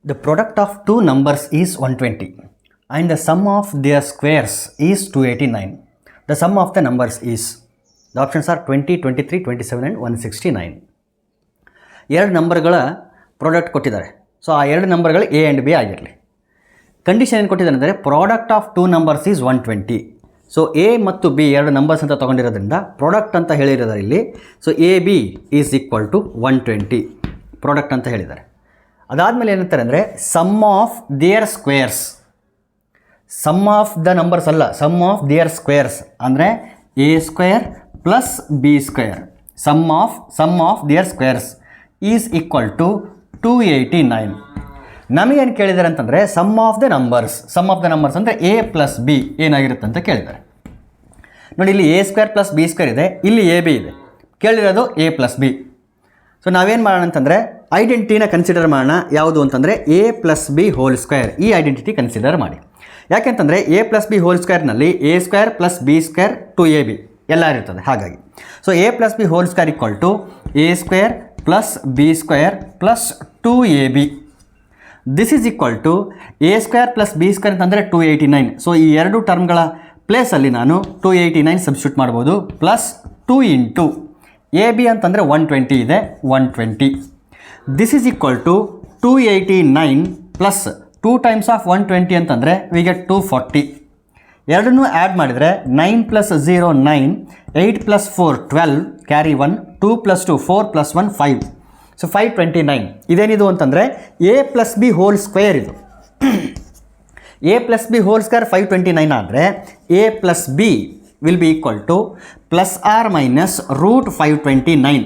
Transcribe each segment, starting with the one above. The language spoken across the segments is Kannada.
The product of two numbers is 120 and the sum of their squares is 289. The sum of the numbers is, the options are 20, 23, 27 and 169. ಎರಡು ನಂಬರ್ಗಳ ಪ್ರಾಡಕ್ಟ್ ಕೊಟ್ಟಿದ್ದಾರೆ. ಸೊ ಆ ಎರಡು ನಂಬರ್ಗಳು ಎ ಆ್ಯಂಡ್ ಬಿ ಆಗಿರಲಿ. ಕಂಡೀಷನ್ ಏನು ಕೊಟ್ಟಿದ್ದಾರೆ ಅಂದರೆ product of two numbers is 120. So A ಮತ್ತು ಬಿ ಎರಡು ನಂಬರ್ಸ್ ಅಂತ ತೊಗೊಂಡಿರೋದ್ರಿಂದ ಪ್ರಾಡಕ್ಟ್ ಅಂತ ಹೇಳಿರೋದಾರೆ ಇಲ್ಲಿ. So A B is equal to 120 product ಅಂತ ಹೇಳಿದ್ದಾರೆ. ಅದಾದಮೇಲೆ ಏನಂತಾರೆ ಅಂದರೆ sum of their squares, sum of the numbers ಅಲ್ಲ, ಸಮ್ ಆಫ್ ದೇರ್ ಸ್ಕ್ವೇರ್ಸ್ ಅಂದರೆ A square plus B square, sum of their squares is equal to 289. ನಮಗೇನು ಕೇಳಿದ್ದಾರೆ ಅಂತಂದರೆ ಸಮ್ ಆಫ್ ದ ನಂಬರ್ಸ್ ಅಂದರೆ ಎ ಪ್ಲಸ್ ಬಿ ಏನಾಗಿರುತ್ತೆ ಅಂತ ಕೇಳಿದ್ದಾರೆ. ನೋಡಿ, ಇಲ್ಲಿ A square plus B square ಇದೆ, ಇಲ್ಲಿ ಎ ಬಿ ಇದೆ, ಕೇಳಿರೋದು ಎ ಪ್ಲಸ್ ಬಿ. ಸೊ ನಾವೇನು ಮಾಡೋಣ ಅಂತಂದರೆ ಐಡೆಂಟಿಟಿನ ಕನ್ಸಿಡರ್ ಮಾಡೋಣ. ಯಾವುದು ಅಂತಂದರೆ A plus B whole square, ಈ ಐಡೆಂಟಿಟಿ ಕನ್ಸಿಡರ್ ಮಾಡಿ. ಯಾಕೆಂತಂದರೆ ಎ ಪ್ಲಸ್ ಬಿ ಹೋಲ್ ಸ್ಕ್ವೇರ್ನಲ್ಲಿ A square plus B square two A B ಎಲ್ಲ ಇರ್ತದೆ. ಹಾಗಾಗಿ so A plus B whole square equal to A square plus B square plus 2ab. This is equal to A square plus B square ಅಂತಂದರೆ 289. ಸೊ ಈ ಎರಡು ಟರ್ಮ್ಗಳ ಪ್ಲೇಸಲ್ಲಿ ನಾನು 289 ಸಬ್ಸ್ಟಿಟ್ಯೂಟ್ ಮಾಡ್ಬೋದು. ಪ್ಲಸ್ 2 ಇಂಟು ಎ ಬಿ ಅಂತಂದರೆ 120 ಇದೆ, 120. This is equal to 289 plus 2 times of 120 ಅಂತಂದರೆ ವಿ ಗೆಟ್ 240. ಎರಡನ್ನೂ ಆ್ಯಡ್ ಮಾಡಿದರೆ 9 plus 0 9, 8 plus 4 12, carry 1, 2 plus 2 4 plus 1 5. So 529. ಇದೇನಿದು ಅಂತಂದರೆ A plus B whole square ಇದು. A plus B whole square 529 ಆದರೆ A plus B will be equal to plus or minus root 529.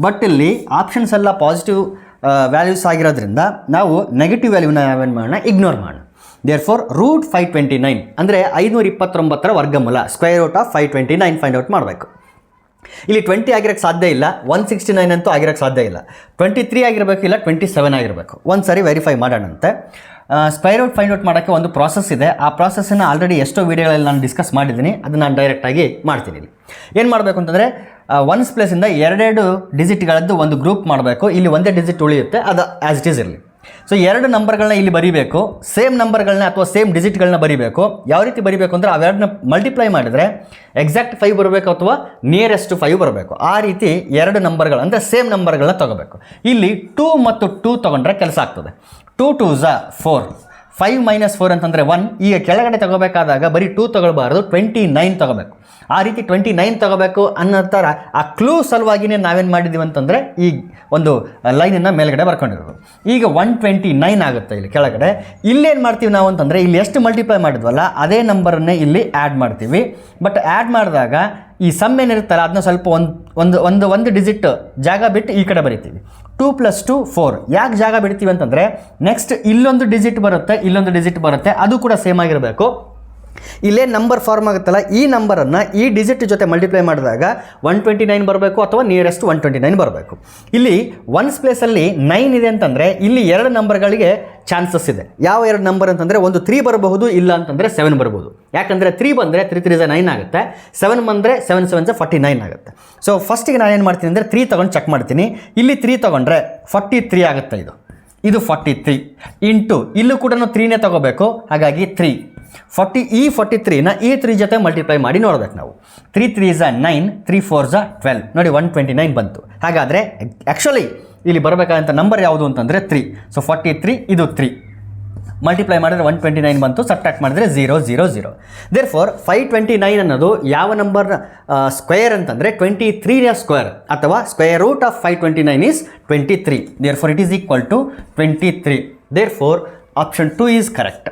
But ಇಲ್ಲಿ ಆಪ್ಷನ್ಸ್ ಎಲ್ಲ ಪಾಸಿಟಿವ್ ವ್ಯಾಲ್ಯೂಸ್ ಆಗಿರೋದ್ರಿಂದ ನಾವು ನೆಗೆಟಿವ್ ವ್ಯಾಲ್ಯೂನ ನಾವೇನು ಮಾಡೋಣ, ಇಗ್ನೋರ್ ಮಾಡೋಣ. ದೇರ್ ಫೋರ್ ರೂಟ್ 529 ಅಂದರೆ 529 ವರ್ಗಮೂಲ, square root of 529 find out ಮಾಡಬೇಕು. ಇಲ್ಲಿ 20 ಆಗಿರೋಕ್ಕೆ ಸಾಧ್ಯ ಇಲ್ಲ, 169 ಅಂತೂ ಆಗಿರೋಕ್ಕೆ ಸಾಧ್ಯ ಇಲ್ಲ, 23 ಆಗಿರಬೇಕು, ಇಲ್ಲ 27 ಆಗಿರಬೇಕು. ಒಂದು ಸಾರಿ ವೆರಿಫೈ ಮಾಡೋಣಂತೆ. ಸ್ಕ್ವೇರ್ ರೂಟ್ ಫೈಂಡ್ ಔಟ್ ಮಾಡೋಕ್ಕೆ ಒಂದು ಪ್ರಾಸೆಸ್ ಇದೆ. ಆ ಪ್ರಾಸೆಸ್ಸನ್ನು ಆಲ್ರೆಡಿ ಎಷ್ಟೋ ವೀಡಿಯೋಗಳಲ್ಲಿ ನಾನು ಡಿಸ್ಕಸ್ ಮಾಡಿದ್ದೀನಿ, ಅದನ್ನು ನಾನು ಡೈರೆಕ್ಟಾಗಿ ಮಾಡ್ತೀನಿ. ಇಲ್ಲಿ ಏನು ಮಾಡಬೇಕು ಅಂತಂದರೆ ಒನ್ಸ್ ಪ್ಲೇಸಿಂದ ಎರಡೆರಡು ಡಿಜಿಟ್ಗಳದ್ದು ಒಂದು ಗ್ರೂಪ್ ಮಾಡಬೇಕು. ಇಲ್ಲಿ ಒಂದೇ ಡಿಜಿಟ್ ಉಳಿಯುತ್ತೆ, ಅದು ಆ್ಯಸ್ ಇಟ್ ಈಸ್ ಇರಲಿ. ಸೊ ಎರಡು ನಂಬರ್ಗಳನ್ನ ಇಲ್ಲಿ ಬರೀಬೇಕು, ಸೇಮ್ ನಂಬರ್ಗಳನ್ನ ಅಥವಾ ಸೇಮ್ ಡಿಜಿಟ್ಗಳನ್ನ ಬರೀಬೇಕು. ಯಾವ ರೀತಿ ಬರೀಬೇಕು ಅಂದರೆ ಅವೆರಡನ್ನ ಮಲ್ಟಿಪ್ಲೈ ಮಾಡಿದರೆ ಎಕ್ಸಾಕ್ಟ್ 5 ಬರಬೇಕು ಅಥವಾ ನಿಯರೆಸ್ಟ್ 5 ಬರಬೇಕು. ಆ ರೀತಿ ಎರಡು ನಂಬರ್ಗಳು ಅಂದರೆ ಸೇಮ್ ನಂಬರ್ಗಳನ್ನ ತೊಗೋಬೇಕು. ಇಲ್ಲಿ 2 ಮತ್ತು 2 ತೊಗೊಂಡ್ರೆ ಕೆಲಸ ಆಗ್ತದೆ. 2 2s 4, 5 ಮೈನಸ್ 4 ಅಂತಂದರೆ 1. ಈಗ ಕೆಳಗಡೆ ತೊಗೋಬೇಕಾದಾಗ ಬರೀ 2 ತೊಗೊಳ್ಬಾರ್ದು, 29 ತೊಗೋಬೇಕು. ಆ ರೀತಿ 29 ತೊಗೋಬೇಕು ಅನ್ನೋ ಥರ ಆ ಕ್ಲೂ ಸಲುವಾಗಿಯೇ ನಾವೇನು ಮಾಡಿದ್ದೀವಿ ಅಂತಂದರೆ ಈ ಒಂದು ಲೈನನ್ನು ಮೇಲ್ಗಡೆ ಬರ್ಕೊಂಡಿರೋದು. ಈಗ 129 ಆಗುತ್ತೆ ಇಲ್ಲಿ ಕೆಳಗಡೆ. ಇಲ್ಲೇನು ಮಾಡ್ತೀವಿ ನಾವು ಅಂತಂದರೆ ಇಲ್ಲಿ ಎಷ್ಟು ಮಲ್ಟಿಪ್ಲೈ ಮಾಡಿದ್ವಲ್ಲ ಅದೇ ನಂಬರನ್ನೇ ಇಲ್ಲಿ ಆ್ಯಡ್ ಮಾಡ್ತೀವಿ. ಬಟ್ ಆ್ಯಡ್ ಮಾಡಿದಾಗ ಈ ಸಮ್ ಏನಿರುತ್ತಲ್ಲ ಅದನ್ನ ಸ್ವಲ್ಪ ಒಂದು ಡಿಜಿಟ್ ಜಾಗ ಬಿಟ್ಟು ಈ ಕಡೆ ಬರಿತೀವಿ. 2 + 2 4. ಯಾಕೆ ಜಾಗ ಬಿಡ್ತೀವಿ ಅಂತಂದರೆ ನೆಕ್ಸ್ಟ್ ಇಲ್ಲೊಂದು ಡಿಜಿಟ್ ಬರುತ್ತೆ, ಅದು ಕೂಡ ಸೇಮ್ ಆಗಿರಬೇಕು. ಇಲ್ಲೇ ನಂಬರ್ ಫಾರ್ಮ್ ಆಗುತ್ತಲ್ಲ, ಈ ನಂಬರನ್ನು ಈ ಡಿಜಿಟ್ ಜೊತೆ ಮಲ್ಟಿಪ್ಲೈ ಮಾಡಿದಾಗ 129 ಬರಬೇಕು ಅಥವಾ ನಿಯರೆಸ್ಟ್ 129 ಬರಬೇಕು. ಇಲ್ಲಿ ಒನ್ಸ್ ಪ್ಲೇಸಲ್ಲಿ 9 ಇದೆ ಅಂತಂದರೆ ಇಲ್ಲಿ ಎರಡು ನಂಬರ್ಗಳಿಗೆ ಚಾನ್ಸಸ್ ಇದೆ. ಯಾವ ಎರಡು ನಂಬರ್ ಅಂತಂದರೆ ಒಂದು 3 ಬರಬಹುದು, ಇಲ್ಲ ಅಂತಂದರೆ 7 ಬರ್ಬೋದು. ಯಾಕಂದರೆ 3 ಬಂದರೆ 3 3 9 ಆಗುತ್ತೆ, 7 ಬಂದರೆ 7 7 49 ಆಗುತ್ತೆ. ಸೊ ಫಸ್ಟಿಗೆ ನಾನು ಏನು ಮಾಡ್ತೀನಿ ಅಂದರೆ 3 ತೊಗೊಂಡು ಚೆಕ್ ಮಾಡ್ತೀನಿ. ಇಲ್ಲಿ 3 ತೊಗೊಂಡ್ರೆ 43 ಆಗುತ್ತೆ. ಇದು 43 ಇಂಟು ಇಲ್ಲೂ ಕೂಡ 3ನೇ ತೊಗೋಬೇಕು, ಹಾಗಾಗಿ 3 40. ಈ 43ನ ಈ 3 ಜೊತೆ ಮಲ್ಟಿಪ್ಲೈ ಮಾಡಿ ನೋಡ್ಬೇಕು ನಾವು. 3 3s 9, 3 4s 12. ನೋಡಿ 129 ಬಂತು. ಹಾಗಾದರೆ ಆ್ಯಕ್ಚುಲಿ ಇಲ್ಲಿ ಬರಬೇಕಾದಂಥ ನಂಬರ್ ಯಾವುದು ಅಂತಂದರೆ 3. ಸೊ 43, ಇದು 3 ಮಲ್ಟಿಪ್ಲೈ ಮಾಡಿದ್ರೆ 129 ಬಂತು, ಸಬ್ಟ್ರಾಕ್ಟ್ ಮಾಡಿದ್ರೆ 0 0 0. ದೇರ್ ಫೋರ್ 529 ಅನ್ನೋದು ಯಾವ ನಂಬರ್ ಸ್ಕ್ವೇರ್ ಅಂತಂದರೆ 23ನ ಸ್ಕ್ವೇರ್ ಅಥವಾ square root of 529 is 23. Therefore it is equal to 23. Therefore option 2 is correct.